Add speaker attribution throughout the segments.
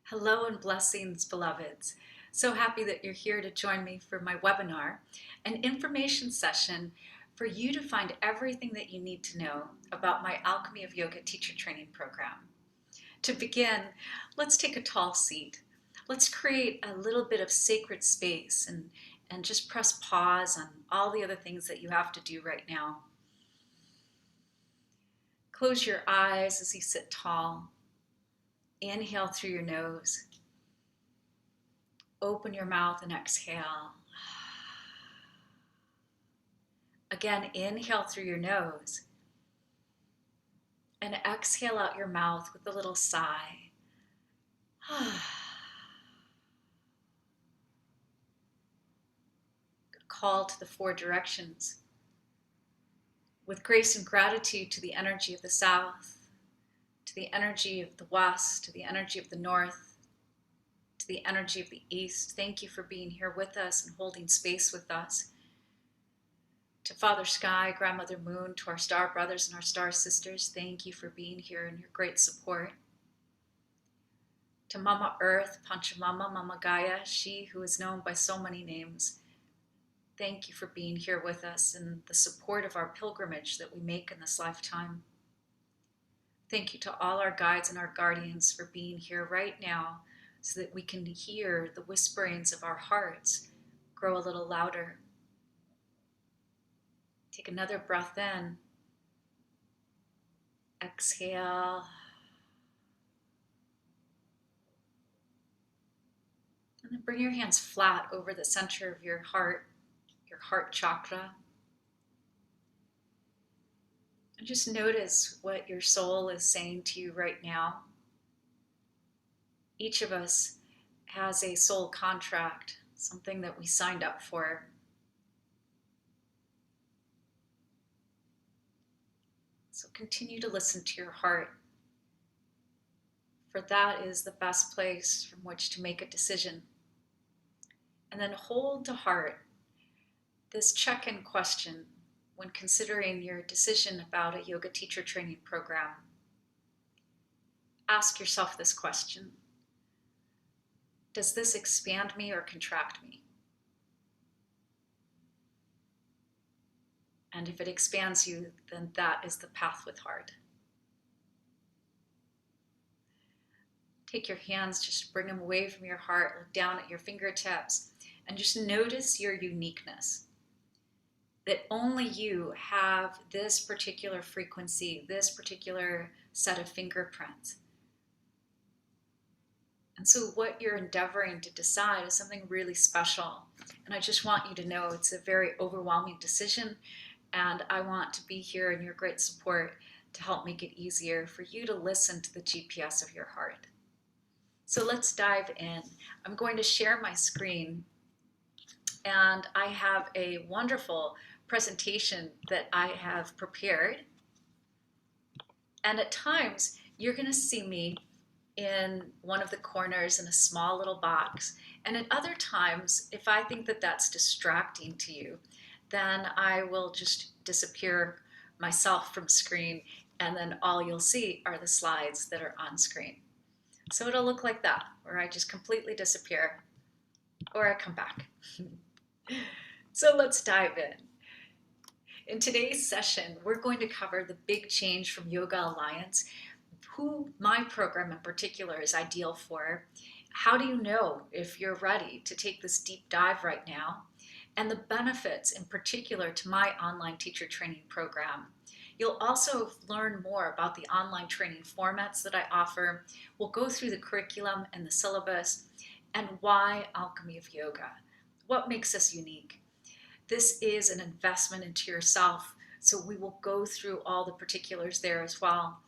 Speaker 1: Hello and blessings, beloveds. So happy that you're here to join me for my webinar, an information session for you to find everything that you need to know about my Alchemy of Yoga teacher training program. To begin, let's take a tall seat. Let's create a little bit of sacred space and just press pause on all the other things that you have to do right now. Close your eyes as you sit tall. Inhale through your nose. Open your mouth and exhale. Again, inhale through your nose and exhale out your mouth with a little sigh. Call to the four directions with grace and gratitude to the energy of the south, to the energy of the west, to the energy of the north, to the energy of the east. Thank you for being here with us and holding space with us. To Father Sky, Grandmother Moon, to our star brothers and our star sisters, thank you for being here and your great support. To Mama Earth, Panchamama, Mama Gaia, she who is known by so many names, thank you for being here with us and the support of our pilgrimage that we make in this lifetime. Thank you to all our guides and our guardians for being here right now so that we can hear the whisperings of our hearts grow a little louder. Take another breath in. Exhale. And then bring your hands flat over the center of your heart chakra. And just notice what your soul is saying to you right now. Each of us has a soul contract, something that we signed up for. So continue to listen to your heart, for that is the best place from which to make a decision. And then hold to heart this check-in question when considering your decision about a yoga teacher training program. Ask yourself this question: does this expand me or contract me? And if it expands you, then that is the path with heart. Take your hands, just bring them away from your heart, look down at your fingertips, and just notice your uniqueness. That only you have this particular frequency, this particular set of fingerprints. And so what you're endeavoring to decide is something really special. And I just want you to know it's a very overwhelming decision. And I want to be here in your great support to help make it easier for you to listen to the GPS of your heart. So let's dive in. I'm going to share my screen. And I have a wonderful presentation that I have prepared. And at times, you're going to see me in one of the corners in a small little box. And at other times, if I think that that's distracting to you, then I will just disappear myself from screen, and then all you'll see are the slides that are on screen. So it'll look like that, where I just completely disappear, or I come back. So let's dive in. In today's session, we're going to cover the big change from Yoga Alliance, who my program in particular is ideal for. How do you know if you're ready to take this deep dive right now? And the benefits in particular to my online teacher training program. You'll also learn more about the online training formats that I offer. We'll go through the curriculum and the syllabus and why Alchemy of Yoga. What makes us unique? This is an investment into yourself, so we will go through all the particulars there as well.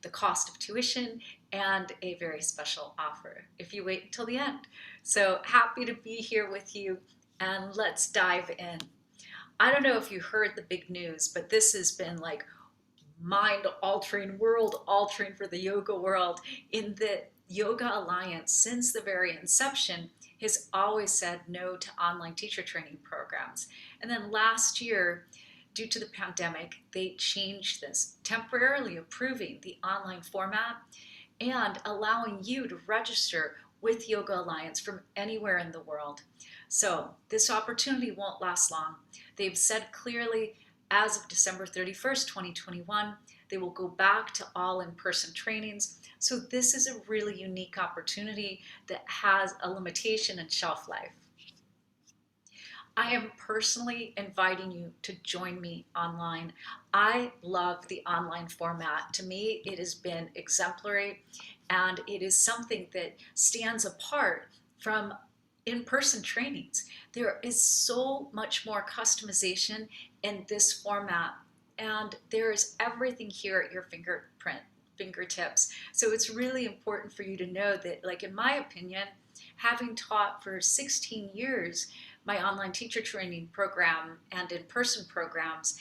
Speaker 1: The cost of tuition and a very special offer if you wait until the end. So happy to be here with you, and let's dive in. I don't know if you heard the big news, but this has been like mind-altering, world-altering for the yoga world, in the Yoga Alliance since the very inception has always said no to online teacher training programs. And then last year, due to the pandemic, they changed this, temporarily approving the online format and allowing you to register with Yoga Alliance from anywhere in the world. So this opportunity won't last long. They've said clearly, as of December 31st, 2021, they will go back to all in-person trainings. So this is a really unique opportunity that has a limitation in shelf life. I am personally inviting you to join me online. I love the online format. To me, it has been exemplary, and it is something that stands apart from in-person trainings. There is so much more customization in this format, and there is everything here at your fingertips. So it's really important for you to know that, like, in my opinion, having taught for 16 years, my online teacher training program and in-person programs,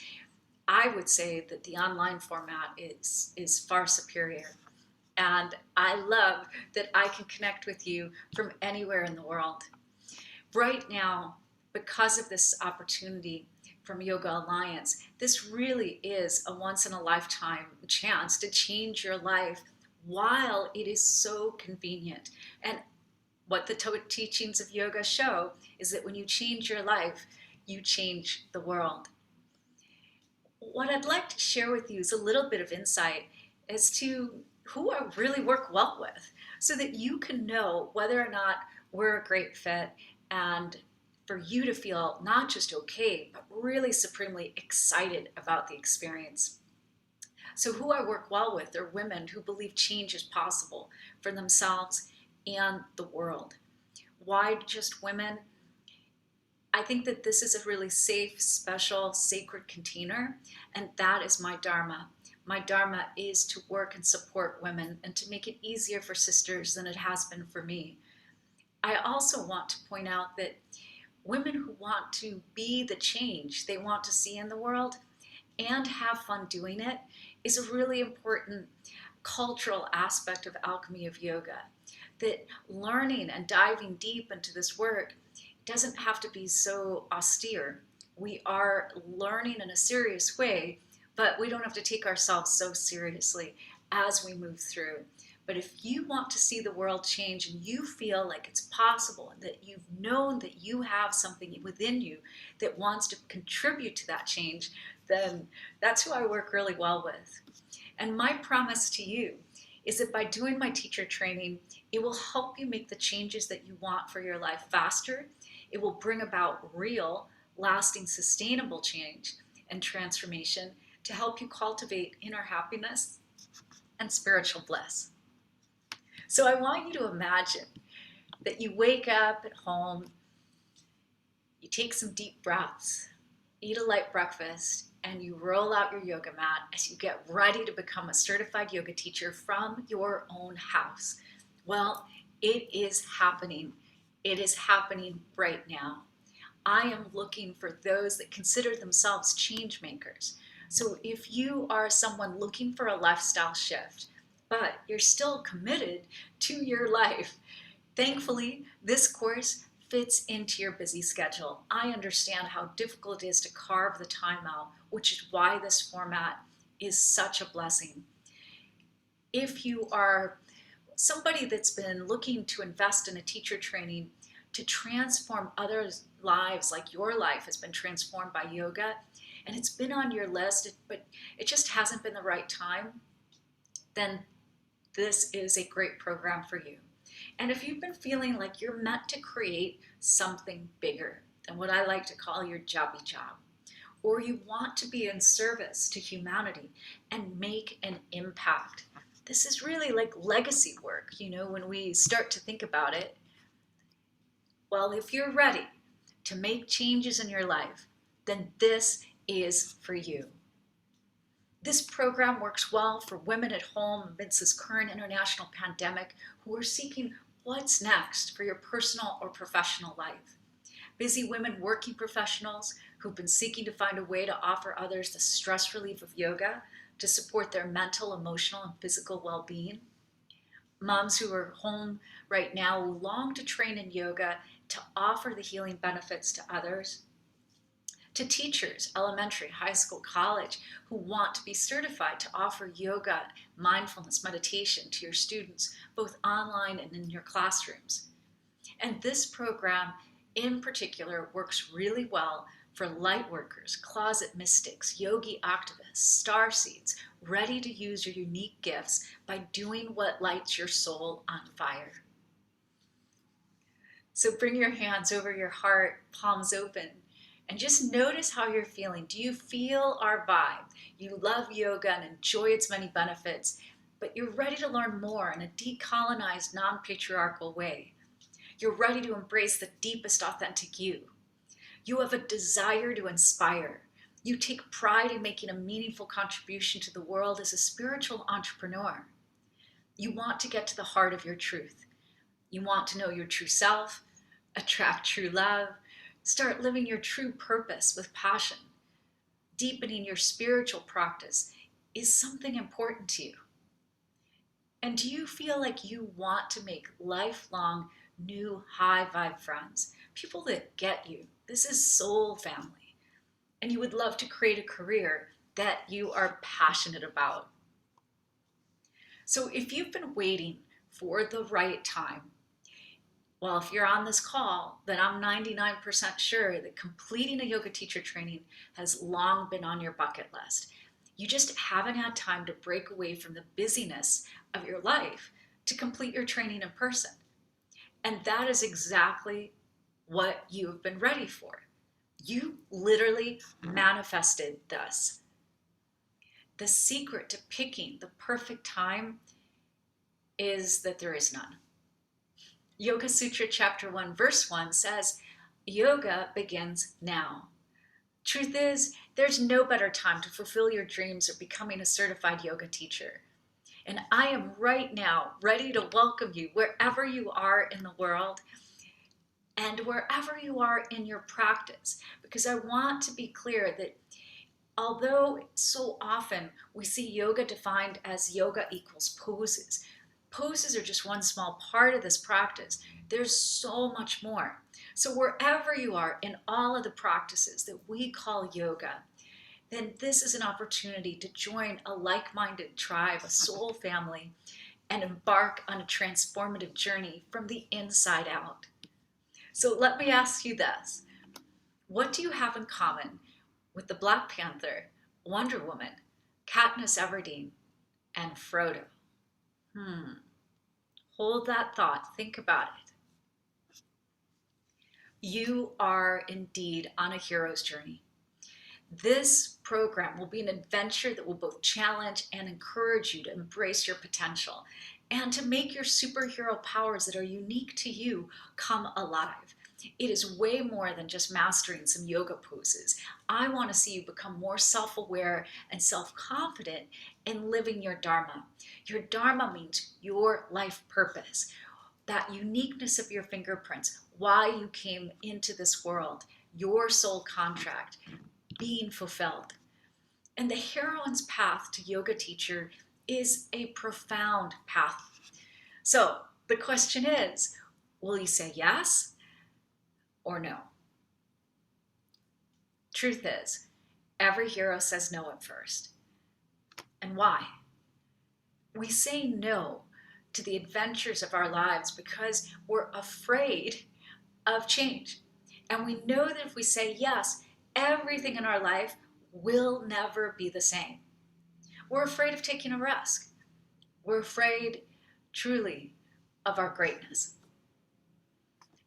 Speaker 1: I would say that the online format is far superior. And I love that I can connect with you from anywhere in the world. Right now, because of this opportunity from Yoga Alliance, this really is a once-in-a-lifetime chance to change your life while it is so convenient. And what the teachings of yoga show is that when you change your life, you change the world. What I'd like to share with you is a little bit of insight as to who I really work well with, so that you can know whether or not we're a great fit, and for you to feel not just okay, but really supremely excited about the experience. So who I work well with are women who believe change is possible for themselves and the world. Why just women? I think that this is a really safe, special, sacred container, and that is my Dharma. My Dharma is to work and support women and to make it easier for sisters than it has been for me. I also want to point out that women who want to be the change they want to see in the world and have fun doing it is a really important cultural aspect of Alchemy of Yoga. That learning and diving deep into this work doesn't have to be so austere. We are learning in a serious way, but we don't have to take ourselves so seriously as we move through. But if you want to see the world change and you feel like it's possible and that you've known that you have something within you that wants to contribute to that change, then that's who I work really well with. And my promise to you is that by doing my teacher training, it will help you make the changes that you want for your life faster. It will bring about real, lasting, sustainable change and transformation to help you cultivate inner happiness and spiritual bliss. So I want you to imagine that you wake up at home, you take some deep breaths, eat a light breakfast, and you roll out your yoga mat as you get ready to become a certified yoga teacher from your own house. Well, it is happening. It is happening right now. I am looking for those that consider themselves change makers. So if you are someone looking for a lifestyle shift, but you're still committed to your life, thankfully, this course fits into your busy schedule. I understand how difficult it is to carve the time out, which is why this format is such a blessing. If you are somebody that's been looking to invest in a teacher training to transform others' lives like your life has been transformed by yoga, and it's been on your list, but it just hasn't been the right time, then this is a great program for you. And if you've been feeling like you're meant to create something bigger than what I like to call your jobby job, or you want to be in service to humanity and make an impact, this is really like legacy work, when we start to think about it. Well, if you're ready to make changes in your life, then this is for you. This program works well for women at home amidst this current international pandemic who are seeking what's next for your personal or professional life. Busy women working professionals who've been seeking to find a way to offer others the stress relief of yoga to support their mental, emotional, and physical well-being. Moms who are home right now who long to train in yoga to offer the healing benefits to others. to teachers, elementary, high school, college, who want to be certified to offer yoga, mindfulness, meditation to your students, both online and in your classrooms. And this program in particular works really well for light workers, closet mystics, yogi activists, starseeds, ready to use your unique gifts by doing what lights your soul on fire. So bring your hands over your heart, palms open, and just notice how you're feeling. Do you feel our vibe? You love yoga and enjoy its many benefits, but you're ready to learn more in a decolonized, non-patriarchal way. You're ready to embrace the deepest authentic you. You have a desire to inspire. You take pride in making a meaningful contribution to the world as a spiritual entrepreneur. You want to get to the heart of your truth. You want to know your true self, attract true love, start living your true purpose with passion. Deepening your spiritual practice is something important to you. And do you feel like you want to make lifelong, new, high vibe friends? People that get you. This is soul family. And you would love to create a career that you are passionate about. So if you've been waiting for the right time, well, if you're on this call, then I'm 99% sure that completing a yoga teacher training has long been on your bucket list. You just haven't had time to break away from the busyness of your life to complete your training in person. And that is exactly what you have been ready for. You literally manifested this. The secret to picking the perfect time is that there is none. Yoga Sutra Chapter 1, Verse 1 says, yoga begins now. Truth is, there's no better time to fulfill your dreams of becoming a certified yoga teacher. And I am right now ready to welcome you wherever you are in the world and wherever you are in your practice, because I want to be clear that although so often we see yoga defined as yoga equals poses, poses are just one small part of this practice. There's so much more. So wherever you are in all of the practices that we call yoga, then this is an opportunity to join a like-minded tribe, a soul family, and embark on a transformative journey from the inside out. So let me ask you this. What do you have in common with the Black Panther, Wonder Woman, Katniss Everdeen, and Frodo? Hold that thought. Think about it. You are indeed on a hero's journey. This program will be an adventure that will both challenge and encourage you to embrace your potential and to make your superhero powers that are unique to you come alive. It is way more than just mastering some yoga poses. I want to see you become more self-aware and self-confident in living your Dharma. Your Dharma means your life purpose, that uniqueness of your fingerprints, why you came into this world, your soul contract, being fulfilled. And the heroine's path to yoga teacher is a profound path. So the question is, will you say yes or no? Truth is, every hero says no at first. And why? We say no to the adventures of our lives because we're afraid of change. And we know that if we say yes, everything in our life will never be the same. We're afraid of taking a risk. We're afraid, truly, of our greatness.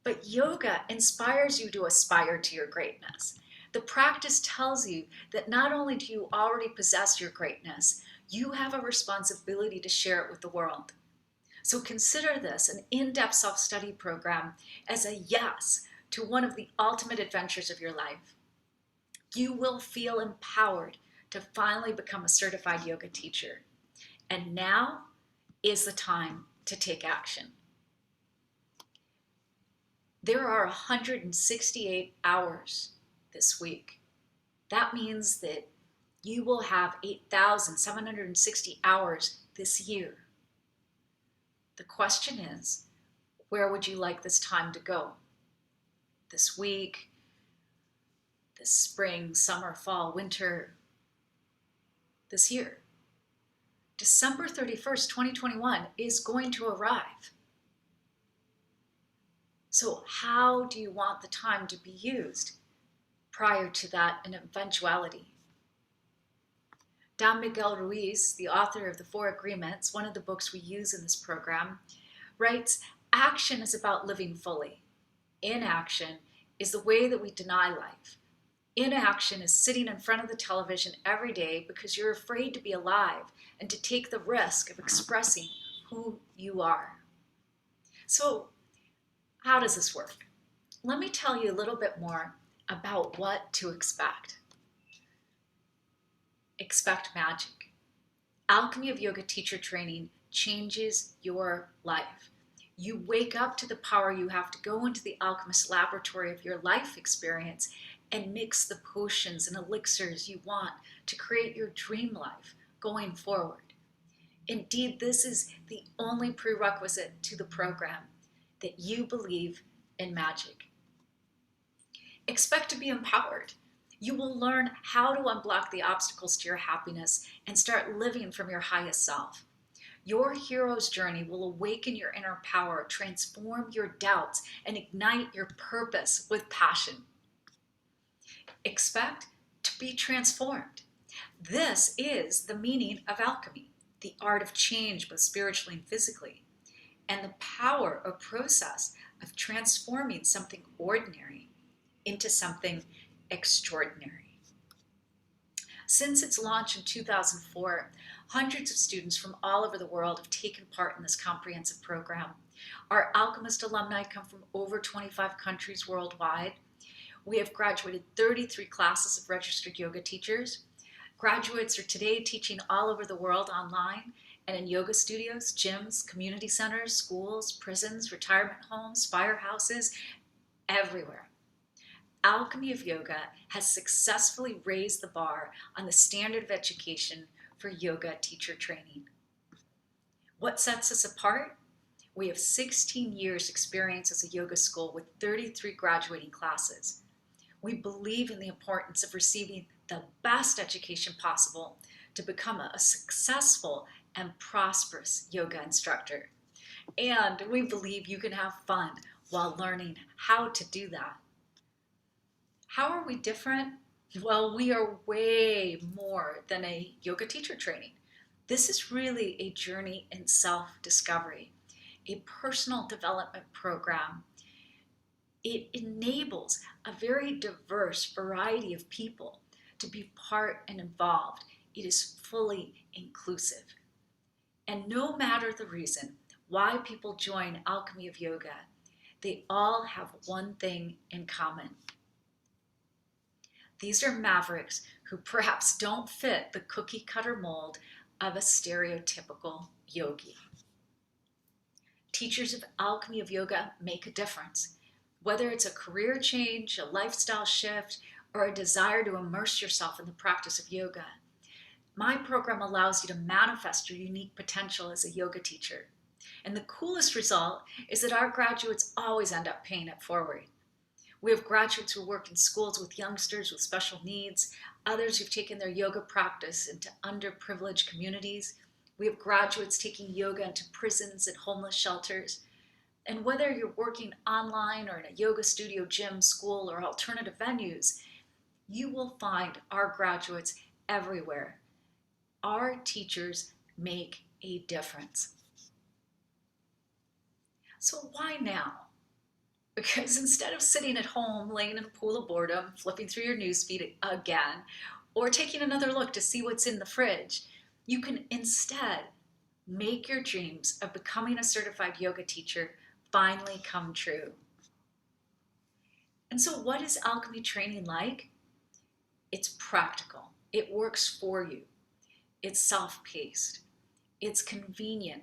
Speaker 1: But yoga inspires you to aspire to your greatness. The practice tells you that not only do you already possess your greatness, you have a responsibility to share it with the world. So consider this an in-depth self-study program as a yes to one of the ultimate adventures of your life. You will feel empowered to finally become a certified yoga teacher. And now is the time to take action. There are 168 hours this week. That means that you will have 8,760 hours this year. The question is, where would you like this time to go? This week, this spring, summer, fall, winter, this year. December 31st, 2021 is going to arrive. So how do you want the time to be used prior to that an eventuality? Don Miguel Ruiz, the author of The Four Agreements, one of the books we use in this program, writes, action is about living fully. Inaction is the way that we deny life. Inaction is sitting in front of the television every day because you're afraid to be alive and to take the risk of expressing who you are. So, how does this work? Let me tell you a little bit more about what to expect. Expect magic. Alchemy of Yoga teacher training changes your life. You wake up to the power you have to go into the alchemist laboratory of your life experience and mix the potions and elixirs you want to create your dream life going forward. Indeed, this is the only prerequisite to the program, that you believe in magic. Expect to be empowered. You will learn how to unblock the obstacles to your happiness and start living from your highest self. Your hero's journey will awaken your inner power, transform your doubts, and ignite your purpose with passion. Expect to be transformed. This is the meaning of alchemy, the art of change both spiritually and physically, and the power or process of transforming something ordinary into something extraordinary. Since its launch in 2004, hundreds of students from all over the world have taken part in this comprehensive program. Our Alchemist alumni come from over 25 countries worldwide. We have graduated 33 classes of registered yoga teachers. Graduates are today teaching all over the world online and in yoga studios, gyms, community centers, schools, prisons, retirement homes, firehouses, everywhere. Alchemy of Yoga has successfully raised the bar on the standard of education for yoga teacher training. What sets us apart? We have 16 years experience as a yoga school with 33 graduating classes. We believe in the importance of receiving the best education possible to become a successful and prosperous yoga instructor. And we believe you can have fun while learning how to do that. How are we different? Well, we are way more than a yoga teacher training. This is really a journey in self-discovery, a personal development program. It enables a very diverse variety of people to be part and involved. It is fully inclusive. And no matter the reason why people join Alchemy of Yoga, they all have one thing in common. These are mavericks who perhaps don't fit the cookie cutter mold of a stereotypical yogi. Teachers of Alchemy of Yoga make a difference. Whether it's a career change, a lifestyle shift, or a desire to immerse yourself in the practice of yoga, my program allows you to manifest your unique potential as a yoga teacher. And the coolest result is that our graduates always end up paying it forward. We have graduates who work in schools with youngsters with special needs, others who've taken their yoga practice into underprivileged communities. We have graduates taking yoga into prisons and homeless shelters. And whether you're working online or in a yoga studio, gym, school, or alternative venues, you will find our graduates everywhere. Our teachers make a difference. So why now? Because instead of sitting at home, laying in a pool of boredom, flipping through your newsfeed again, or taking another look to see what's in the fridge, you can instead make your dreams of becoming a certified yoga teacher finally come true. And so what is alchemy training like? It's practical. It works for you. It's self-paced. It's convenient.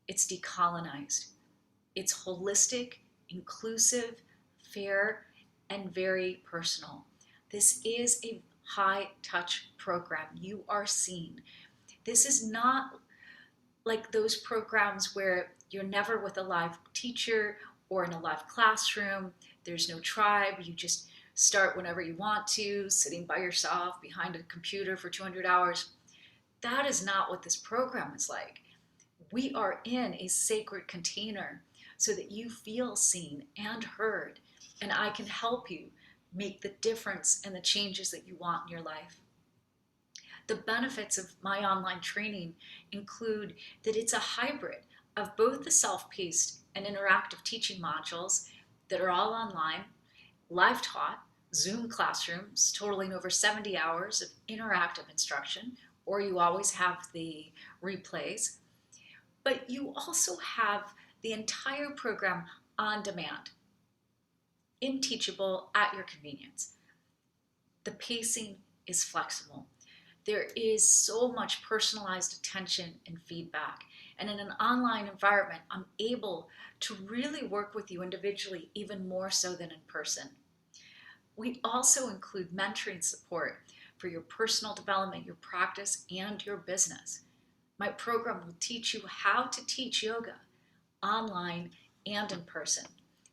Speaker 1: It's decolonized. It's holistic, inclusive, fair, and very personal. This is a high-touch program. You are seen. This is not like those programs where you're never with a live teacher or in a live classroom. There's no tribe. You just start whenever you want to, sitting by yourself behind a computer for 200 hours. That is not what this program is like. We are in a sacred container so that you feel seen and heard, and I can help you make the difference and the changes that you want in your life. The benefits of my online training include that it's a hybrid of both the self-paced and interactive teaching modules that are all online, live taught, Zoom classrooms totaling over 70 hours of interactive instruction, or you always have the replays. But you also have the entire program on demand, in Teachable at your convenience. The pacing is flexible. There is so much personalized attention and feedback. And in an online environment, I'm able to really work with you individually, even more so than in person. We also include mentoring support for your personal development, your practice, and your business. My program will teach you how to teach yoga online and in person,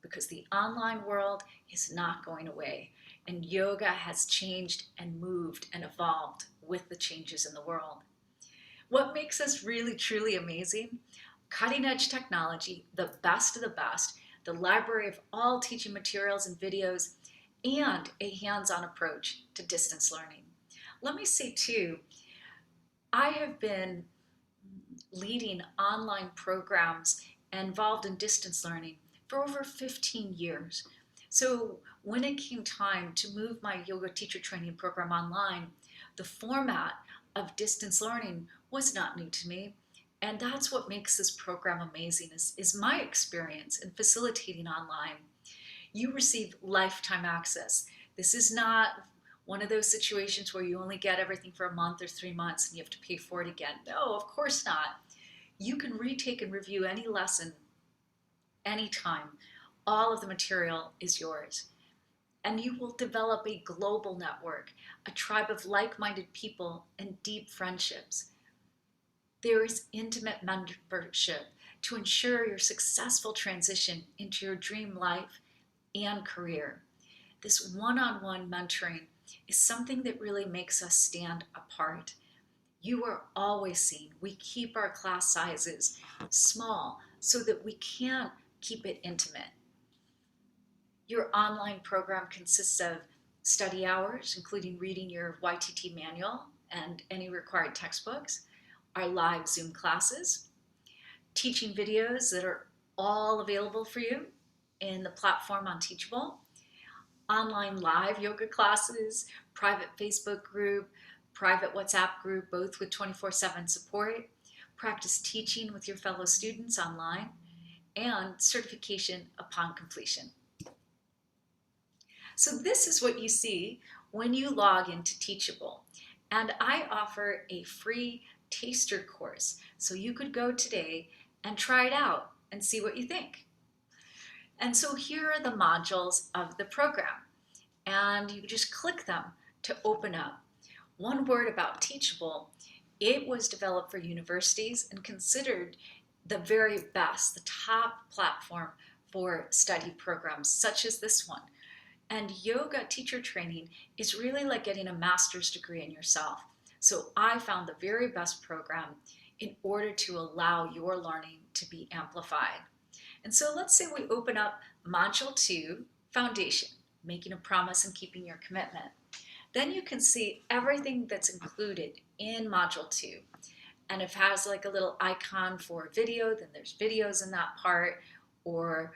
Speaker 1: because the online world is not going away, and yoga has changed and moved and evolved with the changes in the world. What makes us really truly amazing? Cutting edge technology, the best of the best, the library of all teaching materials and videos, and a hands-on approach to distance learning. Let me say too, I have been leading online programs and involved in distance learning for over 15 years. So when it came time to move my yoga teacher training program online, the format of distance learning was not new to me. And that's what makes this program amazing, is my experience in facilitating online. You receive lifetime access. This is not one of those situations where you only get everything for a month or 3 months and you have to pay for it again. No, of course not. You can retake and review any lesson anytime. All of the material is yours. And you will develop a global network, a tribe of like-minded people, and deep friendships. There is intimate membership to ensure your successful transition into your dream life and career. This one-on-one mentoring is something that really makes us stand apart. You are always seen. We keep our class sizes small so that we can keep it intimate. Your online program consists of study hours, including reading your YTT manual and any required textbooks, our live Zoom classes, teaching videos that are all available for you in the platform on Teachable, online live yoga classes, private Facebook group, private WhatsApp group, both with 24/7 support, practice teaching with your fellow students online, and certification upon completion. So this is what you see when you log into Teachable. And I offer a free taster course, so you could go today and try it out and see what you think. And so here are the modules of the program, and you just click them to open up. One word about Teachable: it was developed for universities and considered the very best, the top platform for study programs such as this one. And yoga teacher training is really like getting a master's degree in yourself. So I found the very best program in order to allow your learning to be amplified. And so let's say we open up Module 2, Foundation, Making a Promise and Keeping Your Commitment. Then you can see everything that's included in Module 2. And if it has like a little icon for video, then there's videos in that part, or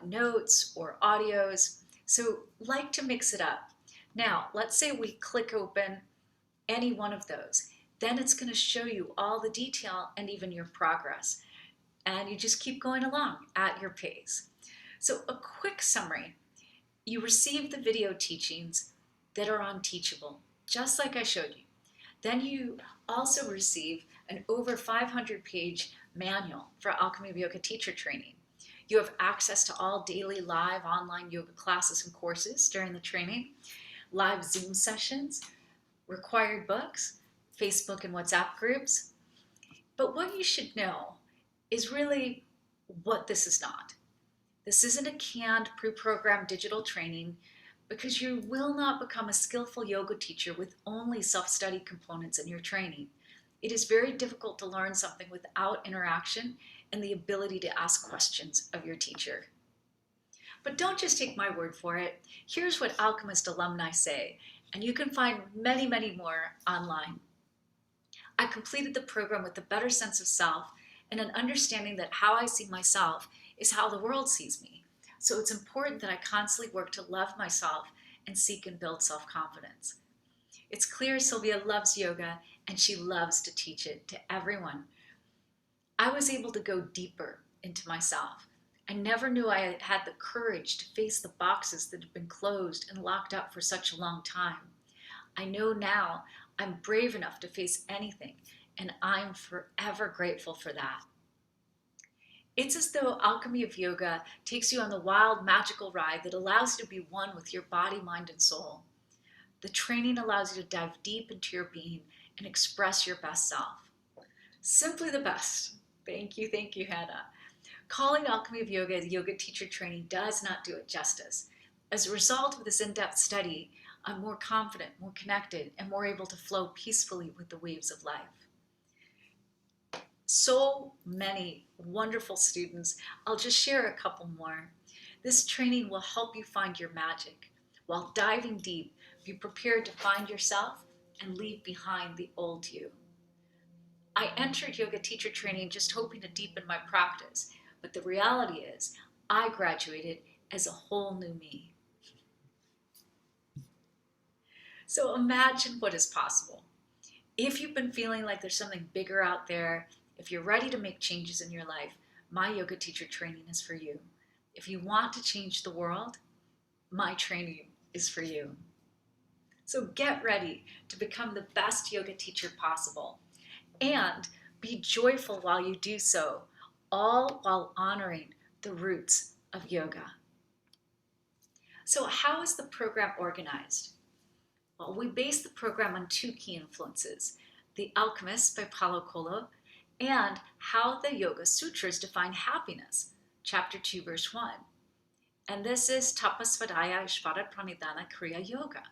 Speaker 1: notes or audios. So like to mix it up. Now, let's say we click open any one of those. Then it's going to show you all the detail and even your progress. And you just keep going along at your pace. So a quick summary: you receive the video teachings that are on Teachable, just like I showed you. Then you also receive an over 500-page manual for Alchemy of Yoga teacher training. You have access to all daily live online yoga classes and courses during the training, live Zoom sessions, required books, Facebook and WhatsApp groups. But what you should know is really what this is not. This isn't a canned, pre-programmed digital training, because you will not become a skillful yoga teacher with only self-study components in your training. It is very difficult to learn something without interaction and the ability to ask questions of your teacher. But don't just take my word for it. Here's what Alchemist alumni say, and you can find many, many more online. I completed the program with a better sense of self and an understanding that how I see myself is how the world sees me. So it's important that I constantly work to love myself and seek and build self-confidence. It's clear Sylvia loves yoga and she loves to teach it to everyone. I was able to go deeper into myself. I never knew I had the courage to face the boxes that had been closed and locked up for such a long time. I know now I'm brave enough to face anything, and I'm forever grateful for that. It's as though Alchemy of Yoga takes you on the wild, magical ride that allows you to be one with your body, mind, and soul. The training allows you to dive deep into your being and express your best self. Simply the best. Thank you, Hannah. Calling Alchemy of Yoga a yoga teacher training does not do it justice. As a result of this in-depth study, I'm more confident, more connected, and more able to flow peacefully with the waves of life. So many wonderful students. I'll just share a couple more. This training will help you find your magic. While diving deep, be prepared to find yourself and leave behind the old you. I entered yoga teacher training just hoping to deepen my practice, but the reality is I graduated as a whole new me. So imagine what is possible. If you've been feeling like there's something bigger out there, if you're ready to make changes in your life, my yoga teacher training is for you. If you want to change the world, my training is for you. So get ready to become the best yoga teacher possible and be joyful while you do so, all while honoring the roots of yoga. So how is the program organized? Well, we base the program on two key influences, The Alchemist by Paulo Coelho and How the Yoga Sutras Define Happiness, Chapter 2, Verse 1. And this is Tapasvadaya Ishvara Pranidhana Kriya Yoga.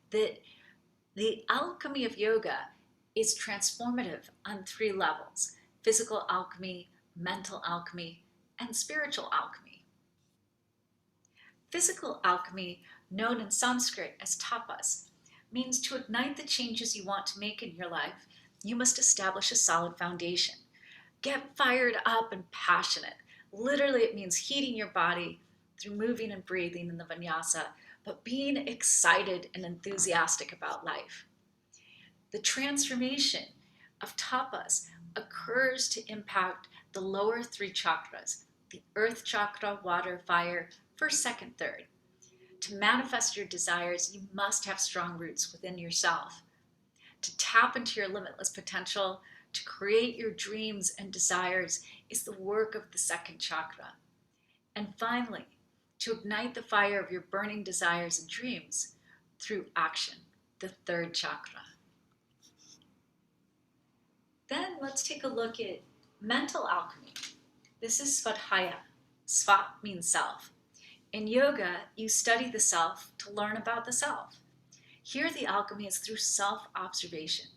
Speaker 1: The alchemy of yoga is transformative on three levels: physical alchemy, mental alchemy, and spiritual alchemy. Physical alchemy, known in Sanskrit as tapas, means to ignite the changes you want to make in your life, you must establish a solid foundation. Get fired up and passionate. Literally, it means heating your body through moving and breathing in the vinyasa, but being excited and enthusiastic about life. The transformation of tapas occurs to impact the lower three chakras, the earth chakra, water, fire, first, second, third. To manifest your desires, you must have strong roots within yourself. To tap into your limitless potential, to create your dreams and desires is the work of the second chakra. And finally, to ignite the fire of your burning desires and dreams through action, the third chakra. Then let's take a look at mental alchemy. This is svadhyaya. Svat means self. In yoga, you study the self to learn about the self. Here, the alchemy is through self-observation.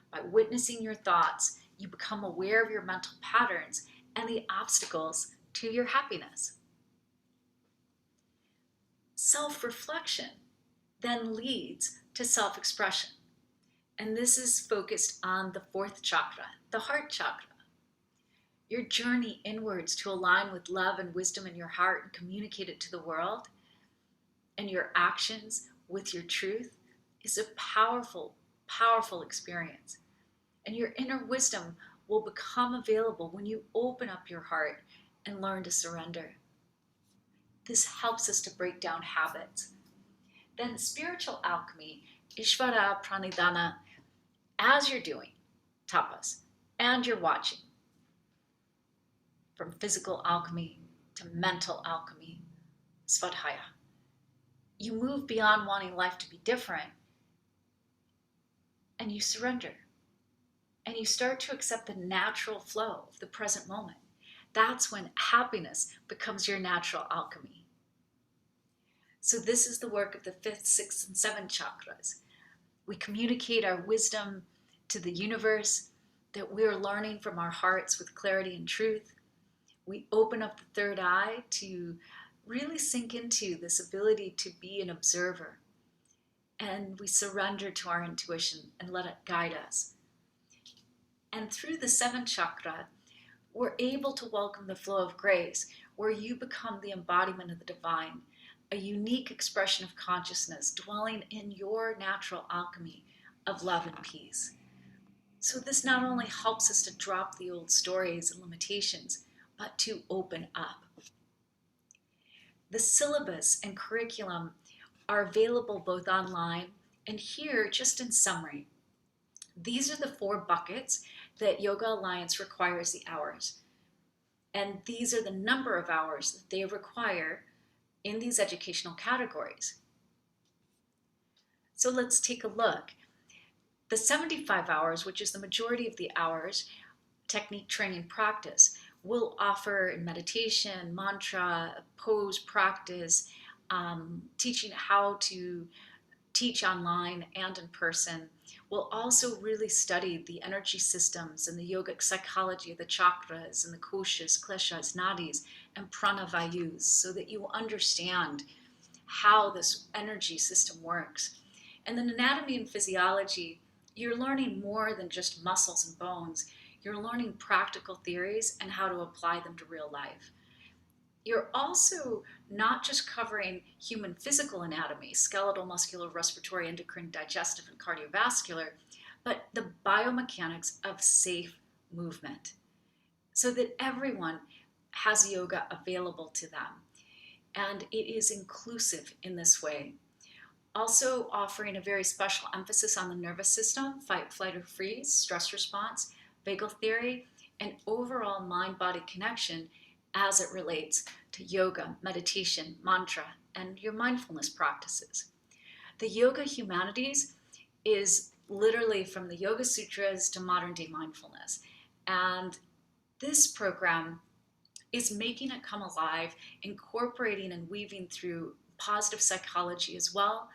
Speaker 1: By witnessing your thoughts, you become aware of your mental patterns and the obstacles to your happiness. Self-reflection then leads to self-expression. And this is focused on the fourth chakra, the heart chakra. Your journey inwards to align with love and wisdom in your heart and communicate it to the world, and your actions with your truth is a powerful, powerful experience. And your inner wisdom will become available when you open up your heart and learn to surrender. This helps us to break down habits. Then spiritual alchemy, Ishvara Pranidhana, as you're doing tapas and you're watching, from physical alchemy to mental alchemy, svadhyaya, you move beyond wanting life to be different and you surrender. And you start to accept the natural flow of the present moment. That's when happiness becomes your natural alchemy. So this is the work of the 5th, 6th, and 7th chakras. We communicate our wisdom to the universe that we're learning from our hearts with clarity and truth. We open up the third eye to really sink into this ability to be an observer. And we surrender to our intuition and let it guide us. And through the 7th chakra, we're able to welcome the flow of grace, where you become the embodiment of the divine, a unique expression of consciousness dwelling in your natural alchemy of love and peace. So this not only helps us to drop the old stories and limitations, but to open up. The syllabus and curriculum are available both online and here, just in summary. These are the 4 buckets that Yoga Alliance requires the hours. And these are the number of hours that they require in these educational categories. So let's take a look. The 75 hours, which is the majority of the hours, technique, training, practice, will offer meditation, mantra, pose practice, teaching how to teach online and in person. We'll also really study the energy systems and the yogic psychology of the chakras and the koshas, kleshas, nadis, and pranavayus, so that you understand how this energy system works. And then anatomy and physiology, you're learning more than just muscles and bones. You're learning practical theories and how to apply them to real life. You're also not just covering human physical anatomy, skeletal, muscular, respiratory, endocrine, digestive, and cardiovascular, but the biomechanics of safe movement, so that everyone has yoga available to them. And it is inclusive in this way. Also offering a very special emphasis on the nervous system, fight, flight, or freeze, stress response, vagal theory, and overall mind-body connection as it relates to yoga, meditation, mantra, and your mindfulness practices. The Yoga Humanities is literally from the Yoga Sutras to modern day mindfulness. And this program is making it come alive, incorporating and weaving through positive psychology as well,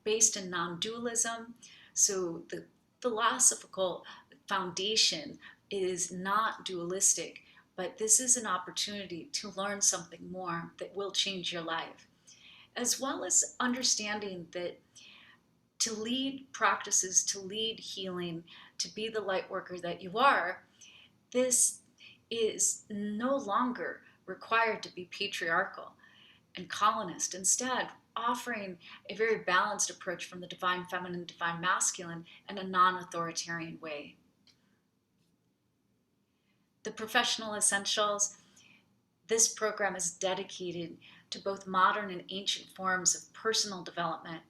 Speaker 1: based in non-dualism. So the philosophical foundation is not dualistic, but this is an opportunity to learn something more that will change your life, as well as understanding that to lead practices, to lead healing, to be the light worker that you are, this is no longer required to be patriarchal and colonist. Instead, offering a very balanced approach from the divine feminine, divine masculine, and a non-authoritarian way. The Professional Essentials, this program is dedicated to both modern and ancient forms of personal development,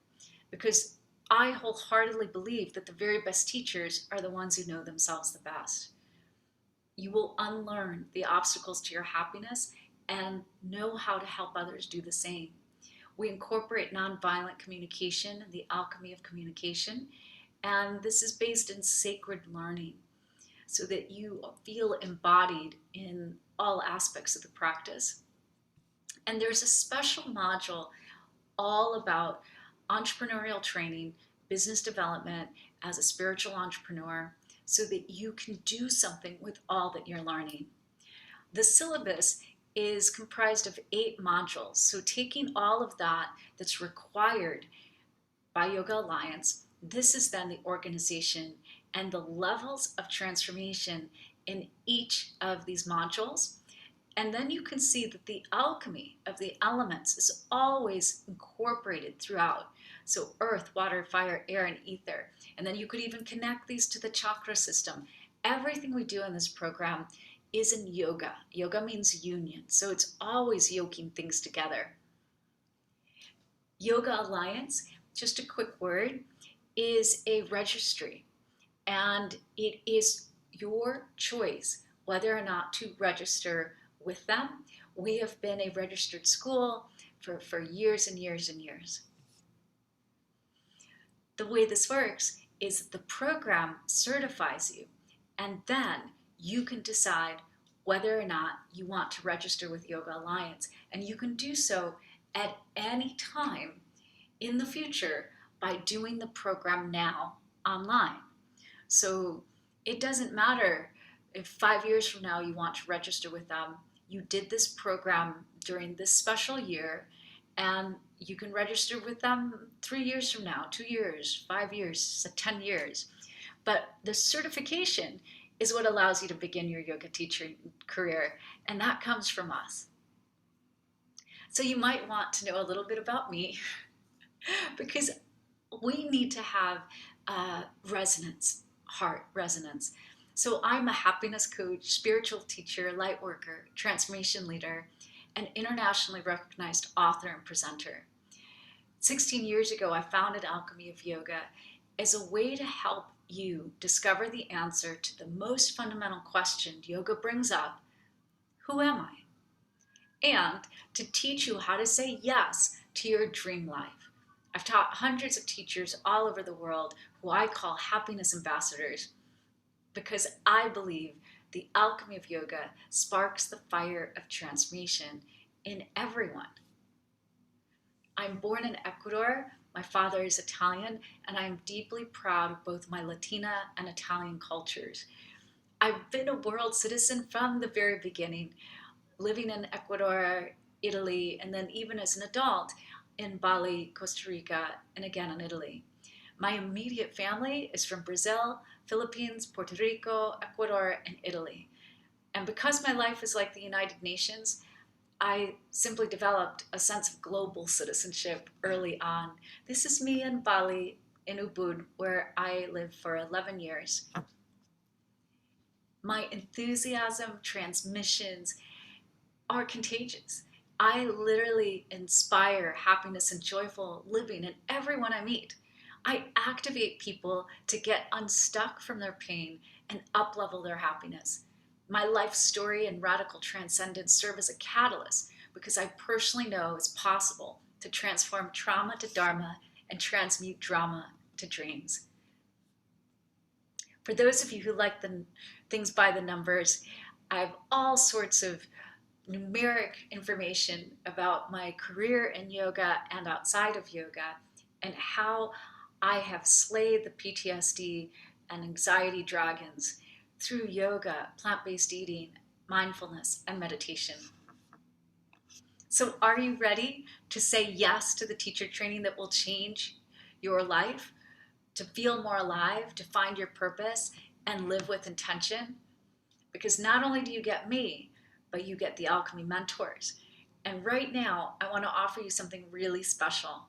Speaker 1: because I wholeheartedly believe that the very best teachers are the ones who know themselves the best. You will unlearn the obstacles to your happiness and know how to help others do the same. We incorporate nonviolent communication and the alchemy of communication, and this is based in sacred learning, so that you feel embodied in all aspects of the practice. And there's a special module all about entrepreneurial training, business development as a spiritual entrepreneur, so that you can do something with all that you're learning. The syllabus is comprised of 8 modules. So taking all of that that's required by Yoga Alliance, this is then the organization and the levels of transformation in each of these modules. And then you can see that the alchemy of the elements is always incorporated throughout. So earth, water, fire, air, and ether. And then you could even connect these to the chakra system. Everything we do in this program is in yoga. Yoga means union. So it's always yoking things together. Yoga Alliance, just a quick word, is a registry. And it is your choice whether or not to register with them. We have been a registered school for years and years and years. The way this works is that the program certifies you, and then you can decide whether or not you want to register with Yoga Alliance. And you can do so at any time in the future by doing the program now online. So it doesn't matter if 5 years from now you want to register with them. You did this program during this special year, and you can register with them 3 years from now, 2 years, 5 years, 10 years. But the certification is what allows you to begin your yoga teaching career, and that comes from us. So you might want to know a little bit about me because we need to have resonance, heart resonance. So I'm a happiness coach, spiritual teacher, light worker, transformation leader, and internationally recognized author and presenter. 16 years ago, I founded Alchemy of Yoga as a way to help you discover the answer to the most fundamental question yoga brings up: who am I? And to teach you how to say yes to your dream life. I've taught hundreds of teachers all over the world who I call happiness ambassadors, because I believe the alchemy of yoga sparks the fire of transformation in everyone. I'm born in Ecuador. My father is Italian, and I'm deeply proud of both my Latina and Italian cultures. I've been a world citizen from the very beginning, living in Ecuador, Italy, and then even as an adult in Bali, Costa Rica, and again in Italy. My immediate family is from Brazil, Philippines, Puerto Rico, Ecuador, and Italy. And because my life is like the United Nations, I simply developed a sense of global citizenship early on. This is me in Bali, in Ubud, where I lived for 11 years. My enthusiasm, transmissions are contagious. I literally inspire happiness and joyful living in everyone I meet. I activate people to get unstuck from their pain and up-level their happiness. My life story and radical transcendence serve as a catalyst because I personally know it's possible to transform trauma to Dharma and transmute drama to dreams. For those of you who like the things by the numbers, I have all sorts of numeric information about my career in yoga and outside of yoga, and how I have slayed the PTSD and anxiety dragons through yoga, plant-based eating, mindfulness, and meditation. So are you ready to say yes to the teacher training that will change your life, to feel more alive, to find your purpose, and live with intention? Because not only do you get me, but you get the Alchemy mentors. And right now, I want to offer you something really special.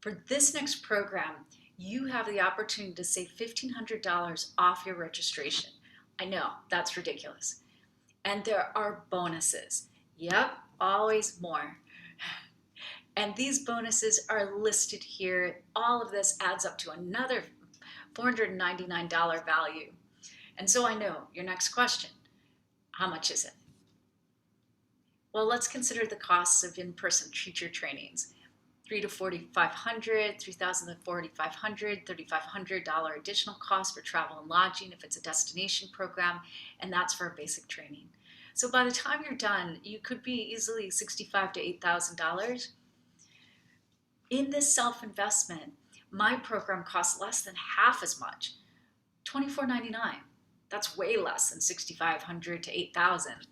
Speaker 1: For this next program, you have the opportunity to save $1,500 off your registration. I know, that's ridiculous. And there are bonuses. Yep, always more. And these bonuses are listed here. All of this adds up to another $499 value. And so I know your next question: how much is it? Well, let's consider the costs of in-person teacher trainings. $3,000 to $4,500, $3,000 to $4,500, $3,500 additional cost for travel and lodging if it's a destination program, and that's for a basic training. So by the time you're done, you could be easily $6,500 to $8,000. In this self-investment, my program costs less than half as much, $24.99. That's way less than $6,500 to $8,000.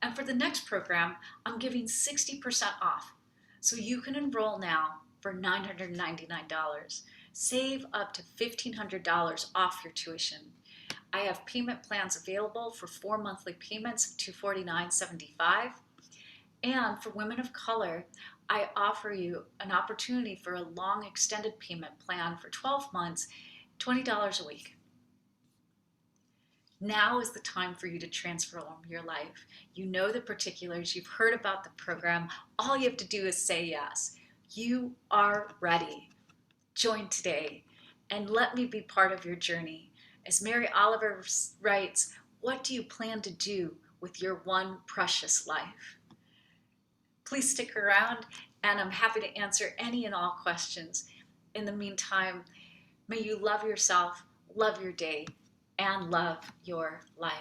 Speaker 1: And for the next program, I'm giving 60% off. So you can enroll now for $999. Save up to $1,500 off your tuition. I have payment plans available for 4 monthly payments of $249.75. And for women of color, I offer you an opportunity for a long extended payment plan for 12 months, $20 a week. Now is the time for you to transform your life. You know the particulars, you've heard about the program. All you have to do is say yes. You are ready. Join today and let me be part of your journey. As Mary Oliver writes, what do you plan to do with your one precious life? Please stick around, and I'm happy to answer any and all questions. In the meantime, may you love yourself, love your day, and love your life.